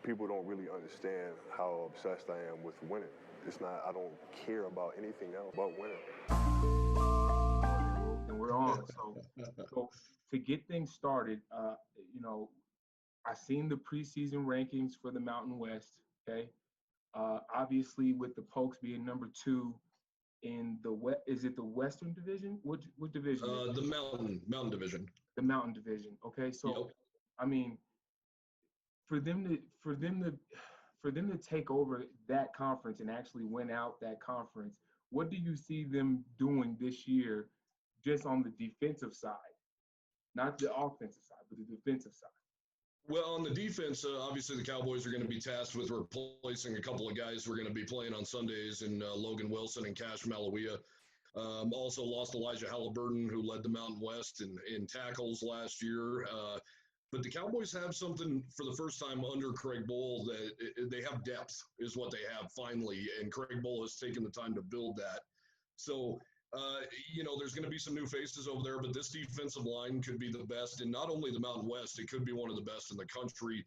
people don't really understand how obsessed I am with winning. It's not, I don't care about anything else but winning. And we're on. So to get things started, I seen the preseason rankings for the Mountain West. Okay, obviously with the Pokes being number 2 in the West, is it the Western Division? What division? The Mountain Division. The Mountain Division. Okay, so yep. I mean, for them to take over that conference and actually win out that conference, what do you see them doing this year, just on the defensive side, not the offensive side, but the defensive side? Well, on the defense, obviously the Cowboys are going to be tasked with replacing a couple of guys who are going to be playing on Sundays in Logan Wilson and Cash Malawia. Also lost Elijah Halliburton, who led the Mountain West in tackles last year. But the Cowboys have something for the first time under Craig Bohl, that they have depth is what they have finally. And Craig Bohl has taken the time to build that. So, there's going to be some new faces over there, but this defensive line could be the best in not only the Mountain West, it could be one of the best in the country,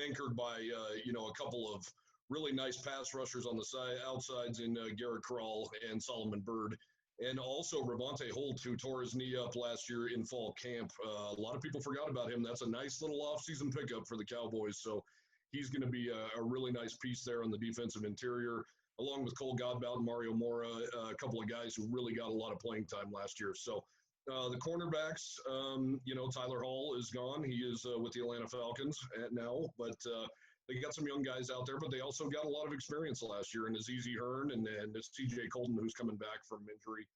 anchored by, a couple of really nice pass rushers on the outsides in Garrett Krall and Solomon Byrd. And also Ravonte Holt, who tore his knee up last year in fall camp. A lot of people forgot about him. That's a nice little offseason pickup for the Cowboys. So he's going to be a really nice piece there on the defensive interior, along with Cole Godbout and Mario Mora, a couple of guys who really got a lot of playing time last year. So the cornerbacks, Tyler Hall is gone. He is with the Atlanta Falcons now, but they got some young guys out there, but they also got a lot of experience last year in Azizi Hearn and it's CJ Colton, who's coming back from injury.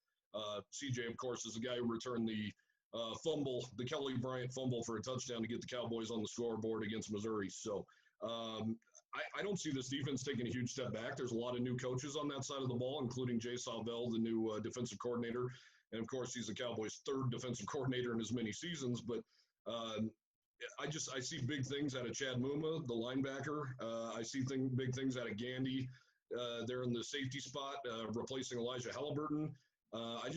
CJ, of course, is the guy who returned the the Kelly Bryant fumble for a touchdown to get the Cowboys on the scoreboard against Missouri. So I don't see this defense taking a huge step back. There's a lot of new coaches on that side of the ball, including Jay Salvell, the new defensive coordinator. And, of course, he's the Cowboys' 3rd defensive coordinator in as many seasons. But I see big things out of Chad Muma, the linebacker. I see big things out of Gandy. They're in the safety spot, replacing Elijah Halliburton. I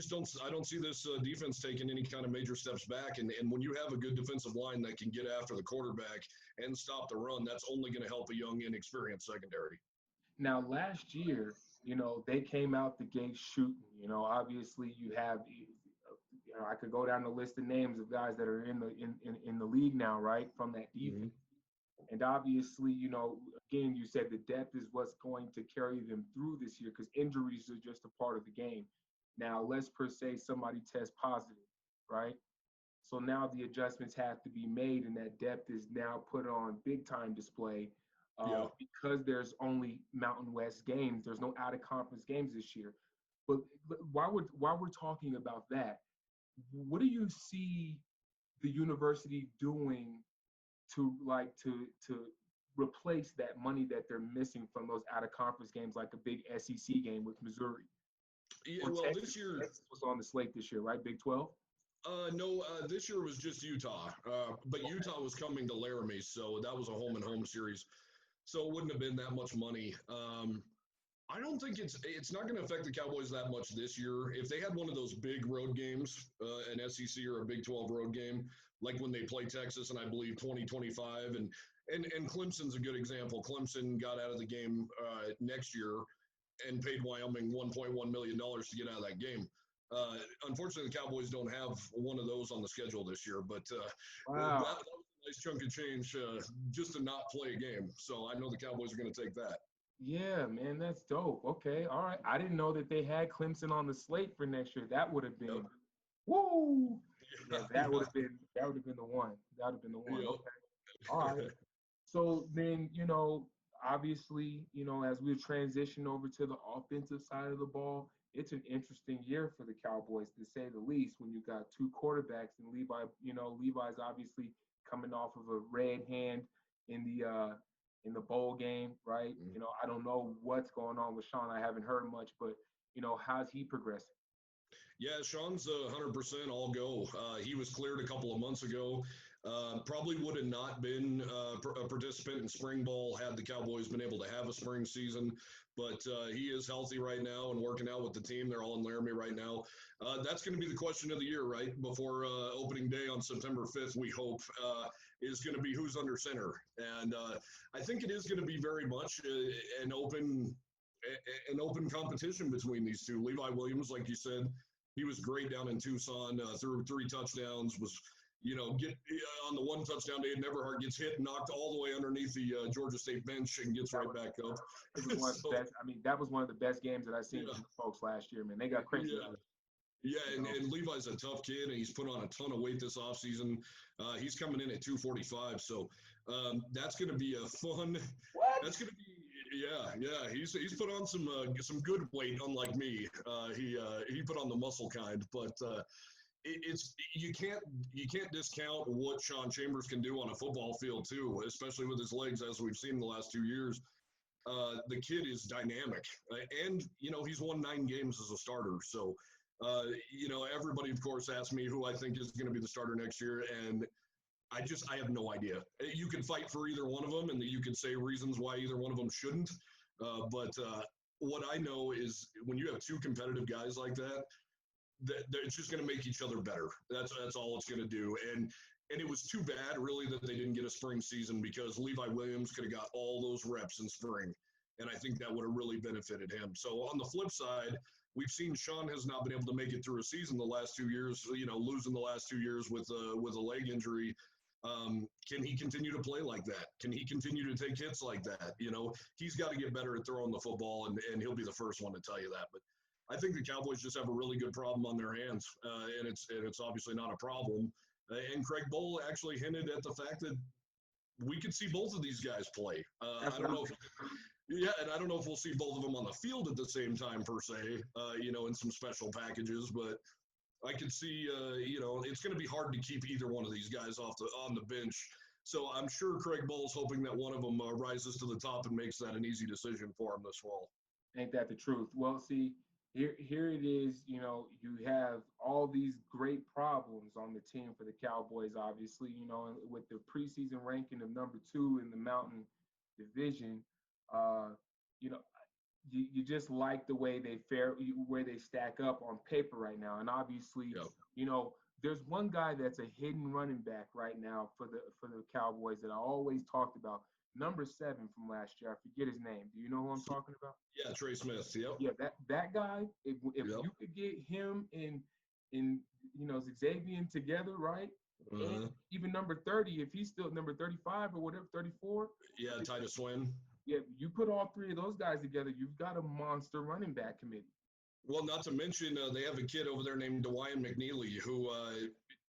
don't see this defense taking any kind of major steps back. And when you have a good defensive line that can get after the quarterback and stop the run, that's only going to help a young, inexperienced secondary. Now, last year, they came out the gate shooting. Obviously you have, I could go down the list of names of guys that are in the league now, right, from that defense. Mm-hmm. And obviously, again, you said the depth is what's going to carry them through this year, because injuries are just a part of the game. Now, let's per se somebody test positive, right? So now the adjustments have to be made, and that depth is now put on big-time display because there's only Mountain West games. There's no out-of-conference games this year. But while we're talking about that, what do you see the university doing to replace that money that they're missing from those out-of-conference games, like a big SEC game with Missouri? Yeah, well, Texas, this year Texas was on the slate this year, right? Big 12. No, this year was just Utah, but Utah was coming to Laramie, so that was a home-and-home series, so it wouldn't have been that much money. I don't think it's not going to affect the Cowboys that much this year. If they had one of those big road games, an SEC or a Big 12 road game, like when they play Texas, and I believe 2025, and Clemson's a good example. Clemson got out of the game next year and paid Wyoming $1.1 million to get out of that game. Unfortunately, the Cowboys don't have one of those on the schedule this year, but wow. that was a nice chunk of change just to not play a game. So I know the Cowboys are going to take that. Yeah, man, that's dope. Okay, all right. I didn't know that they had Clemson on the slate for next year. That would have been, woo! Yeah, that would have been the one. That would have been the one. Yep. Okay. All right. So then, obviously, as we transition over to the offensive side of the ball, it's an interesting year for the Cowboys, to say the least, when you got 2 quarterbacks, and Levi's obviously coming off of a red hand in the bowl game, right? Mm-hmm. I don't know what's going on with Sean. I haven't heard much, but how's he progressing? Yeah, Sean's 100% all go. He was cleared a couple of months ago. Probably would have not been a participant in spring ball had the Cowboys been able to have a spring season, but he is healthy right now and working out with the team. They're all in Laramie right now. That's going to be the question of the year, right? Before opening day on September 5th, we hope, is going to be who's under center. And I think it is going to be very much an open competition between these two. Levi Williams, like you said, he was great down in Tucson, threw 3 touchdowns, was, get on the 1 touchdown, Dave Neverhart gets hit and knocked all the way underneath the Georgia State bench and gets right back up. It was one of the best. I mean, that was one of the best games that I've seen from the folks last year, man. They got crazy. Yeah, and Levi's a tough kid, and he's put on a ton of weight this offseason. He's coming in at 245, so that's going to be a fun. What? That's going to be. Yeah. He's put on some good weight, unlike me. He put on the muscle kind, but it's you can't discount what Sean Chambers can do on a football field too, especially with his legs, as we've seen the last 2 years. The kid is dynamic, and he's won 9 games as a starter. So, everybody of course asks me who I think is going to be the starter next year, and I have no idea. You can fight for either one of them, and you can say reasons why either one of them shouldn't. But what I know is when you have 2 competitive guys like that, it's just going to make each other better. That's all it's going to do. And it was too bad, really, that they didn't get a spring season, because Levi Williams could have got all those reps in spring, and I think that would have really benefited him. So on the flip side, we've seen Sean has not been able to make it through a season the last 2 years, losing the last 2 years with a leg injury. Can he continue to play like that? Can he continue to take hits like that? He's got to get better at throwing the football, and he'll be the first one to tell you that. But I think the Cowboys just have a really good problem on their hands, and it's obviously not a problem. And Craig Bohl actually hinted at the fact that we could see both of these guys play. I don't know if we'll see both of them on the field at the same time per se, in some special packages, but I could see, it's going to be hard to keep either one of these guys on the bench. So I'm sure Craig Bohl's hoping that one of them rises to the top and makes that an easy decision for him this fall. Ain't that the truth? Well, see, here it is. You have all these great problems on the team for the Cowboys, obviously, with the preseason ranking of number 2 in the Mountain Division. You just like the way where they stack up on paper right now. And obviously, there's one guy that's a hidden running back right now for the Cowboys that I always talked about. Number 7 from last year. I forget his name. Do you know who I'm talking about? Yeah, Trey Smith. Yep. Yeah, that guy. If you could get him and Xavier together, right? And even number 30, if he's still number 35 or whatever, 34. Yeah, Titus Wynn. Yeah, you put all 3 of those guys together, you've got a monster running back committee. Well, not to mention they have a kid over there named DeWyan McNeely who,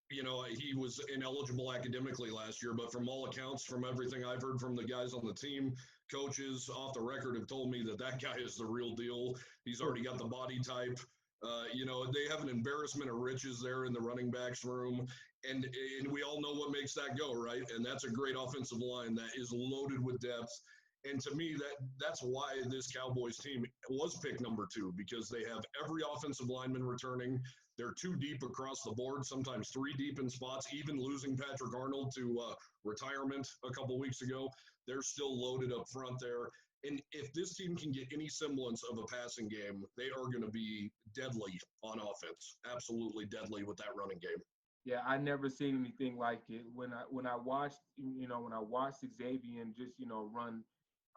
he was ineligible academically last year, but from all accounts, from everything I've heard from the guys on the team, coaches off the record have told me that guy is the real deal. He's already got the body type. They have an embarrassment of riches there in the running backs room, and we all know what makes that go, right? And that's a great offensive line that is loaded with depth. And to me, that's why this Cowboys team was picked number 2, because they have every offensive lineman returning. They're 2 deep across the board, sometimes 3 deep in spots, even losing Patrick Arnold to retirement a couple weeks ago. They're still loaded up front there. And if this team can get any semblance of a passing game, they are going to be deadly on offense, absolutely deadly with that running game. Yeah, I never seen anything like it. When I watched Xavier just run.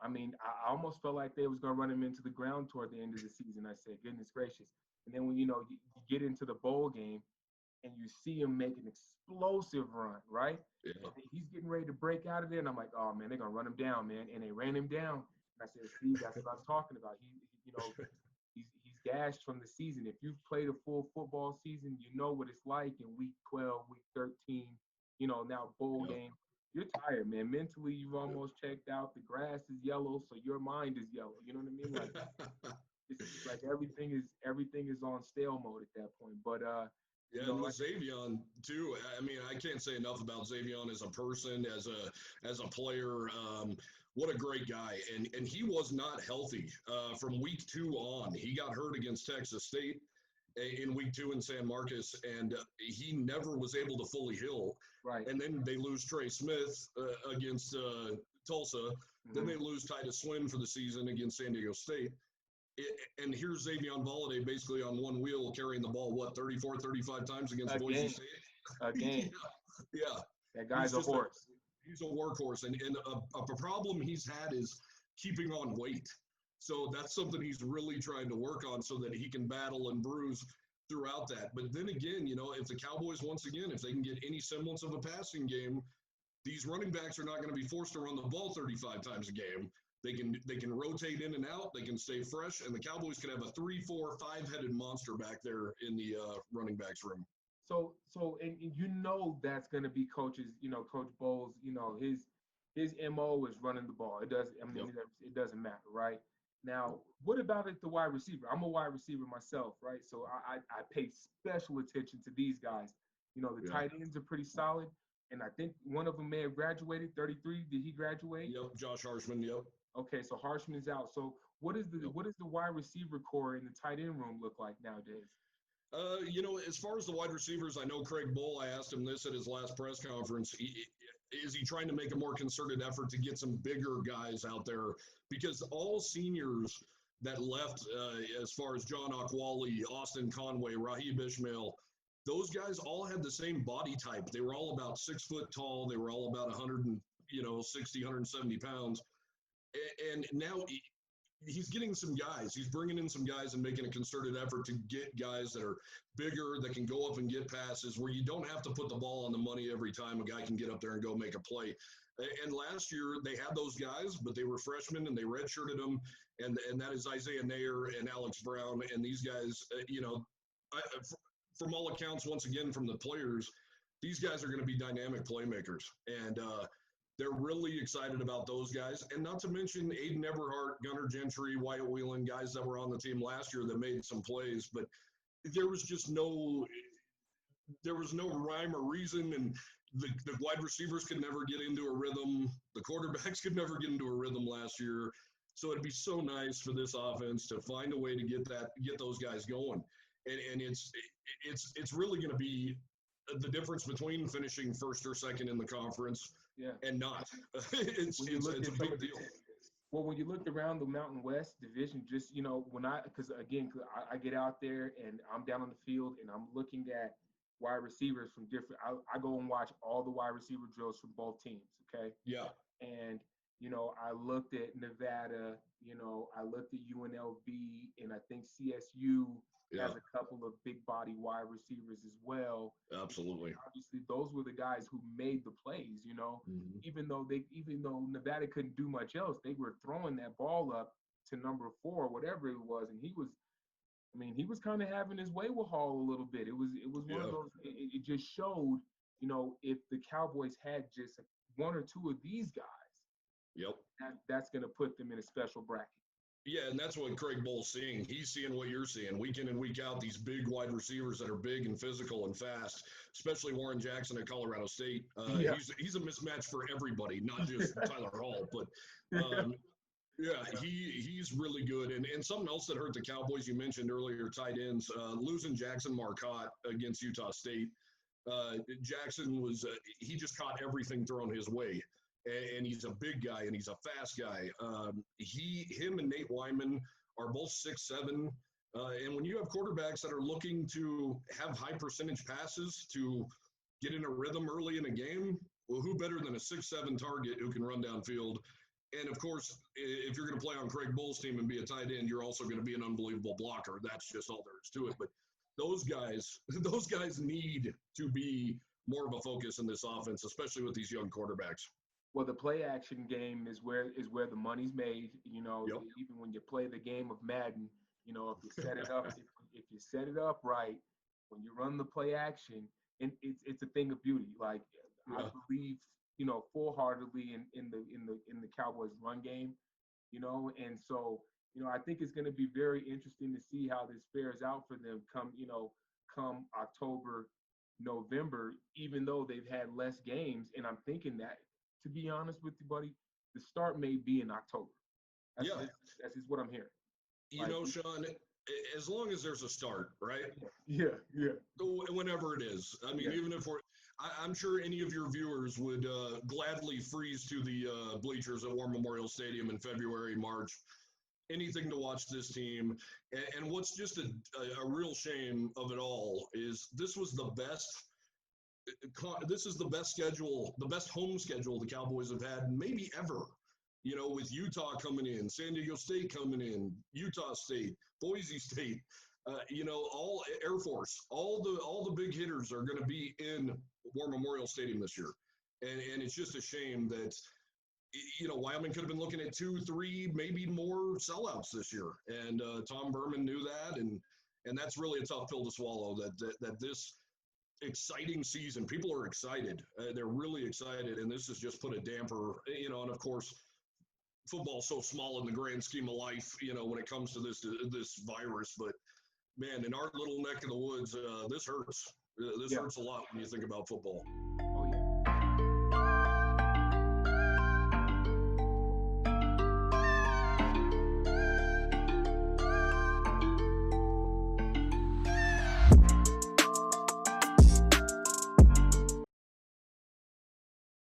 I mean, I almost felt like they was going to run him into the ground toward the end of the season. I said, goodness gracious. And then when, you get into the bowl game and you see him make an explosive run, right? Yeah. He's getting ready to break out of there. And I'm like, oh, man, they're going to run him down, man. And they ran him down. And I said, Steve, that's what I was talking about. He's gashed from the season. If you've played a full football season, you know what it's like in week 12, week 13, now bowl game. You're tired, man. Mentally, you've almost checked out. The grass is yellow, so your mind is yellow. You know what I mean? Like it's like everything is on stale mode at that point. But and with Xavier too. I mean, I can't say enough about Xavier as a person, as a player. What a great guy, and he was not healthy from week 2 on. He got hurt against Texas State in week 2 in San Marcos, and he never was able to fully heal. Right. And then they lose Trey Smith against Tulsa. Mm-hmm. Then they lose Titus Wynn for the season against San Diego State. And here's Xavier Valladay basically on one wheel carrying the ball, 34, 35 times against Boise State? A game. Yeah. That guy's a horse. He's a workhorse, and a problem he's had is keeping on weight. So that's something he's really trying to work on so that he can battle and bruise throughout that. But then again, if the Cowboys, once again, if they can get any semblance of a passing game, these running backs are not going to be forced to run the ball 35 times a game. They can rotate in and out. They can stay fresh, and the Cowboys could have a 3, 4, 5-headed monster back there in the running backs room. So and that's going to be Coach Bowles. His MO is running the ball. It doesn't matter, right? Now, what about the wide receiver? I'm a wide receiver myself, right? So I pay special attention to these guys. The tight ends are pretty solid, and I think one of them may have graduated. 33, did he graduate? Yep, Josh Harshman. Yep. Okay, so Harshman's out. So what is the wide receiver core in the tight end room look like nowadays? As far as the wide receivers, I know Craig Bull, I asked him this at his last press conference. Is he trying to make a more concerted effort to get some bigger guys out there? Because all seniors that left, as far as John Akwali, Austin Conway, Raheem Ishmael, those guys all had the same body type. They were all about 6 foot tall. They were all about 160, 170 pounds. And now he's getting some guys. He's bringing in some guys and making a concerted effort to get guys that are bigger, that can go up and get passes, where you don't have to put the ball on the money every time a guy can get up there and go make a play. And last year they had those guys, but they were freshmen and they redshirted them. And that is Isaiah Nair and Alex Brown. And these guys, from all accounts, once again, from the players, these guys are going to be dynamic playmakers. And they're really excited about those guys. And not to mention Aiden Everhart, Gunnar Gentry, Wyatt Whelan, guys that were on the team last year that made some plays. But there was no rhyme or reason. And the wide receivers could never get into a rhythm. The quarterbacks could never get into a rhythm last year. So it'd be so nice for this offense to find a way to get those guys going. And it's really going to be the difference between finishing first or second in the conference and not. It's a big deal. Well, when you look around the Mountain West division, just, because I get out there and I'm down on the field and I'm looking at wide receivers from different, I go and watch all the wide receiver drills from both teams, okay? Yeah. And, I looked at Nevada, I looked at UNLV, and I think CSU has a couple of big body wide receivers as well. Absolutely. And obviously, those were the guys who made the plays, Mm-hmm. even though Nevada couldn't do much else, they were throwing that ball up to number 4, whatever it was. And he was kind of having his way with Hall a little bit. It was one of those, it just showed, if the Cowboys had just 1 or 2 of these guys, that's going to put them in a special bracket. Yeah, and that's what Craig Bull's seeing. He's seeing what you're seeing week in and week out, these big wide receivers that are big and physical and fast, especially Warren Jackson at Colorado State. He's a mismatch for everybody, not just Tyler Hall. But, he's really good. And something else that hurt the Cowboys, you mentioned earlier, tight ends, losing Jackson Marcotte against Utah State. Jackson he just caught everything thrown his way. And he's a big guy, and he's a fast guy. Him and Nate Wyman are both 6'7". And when you have quarterbacks that are looking to have high percentage passes to get in a rhythm early in a game, well, who better than a 6'7" target who can run downfield? And, of course, if you're going to play on Craig Bull's team and be a tight end, you're also going to be an unbelievable blocker. That's just all there is to it. But those guys need to be more of a focus in this offense, especially with these young quarterbacks. Well, the play action game is where the money's made. Even when you play the game of Madden, if you set it up, if you set it up right, when you run the play action, and it's a thing of beauty. Like I believe, full-heartedly in the Cowboys run game, and so I think it's going to be very interesting to see how this fares out for them come October, November, even though they've had less games, and I'm thinking that. To be honest with you, buddy, the start may be in October. That's just what I'm hearing. Sean, as long as there's a start, right? Yeah. Whenever it is. I mean, even if I'm sure any of your viewers would gladly freeze to the bleachers at War Memorial Stadium in February, March. Anything to watch this team. And what's just a real shame of it all is this was the best this is the best schedule, the best home schedule the Cowboys have had maybe ever. You know, with Utah coming in, San Diego State coming in, Utah State, Boise State, you know, all Air Force, all the big hitters are going to be in War Memorial Stadium this year, and it's just a shame that, you know, Wyoming could have been looking at 2, 3, maybe more sellouts this year, and Tom Berman knew that, and that's really a tough pill to swallow. That this exciting season, people are excited, they're really excited, and this has just put a damper, you know, and of course, football's so small in the grand scheme of life, you know, when it comes to this virus. But man, in our little neck of the woods, this hurts. This hurts a lot when you think about football.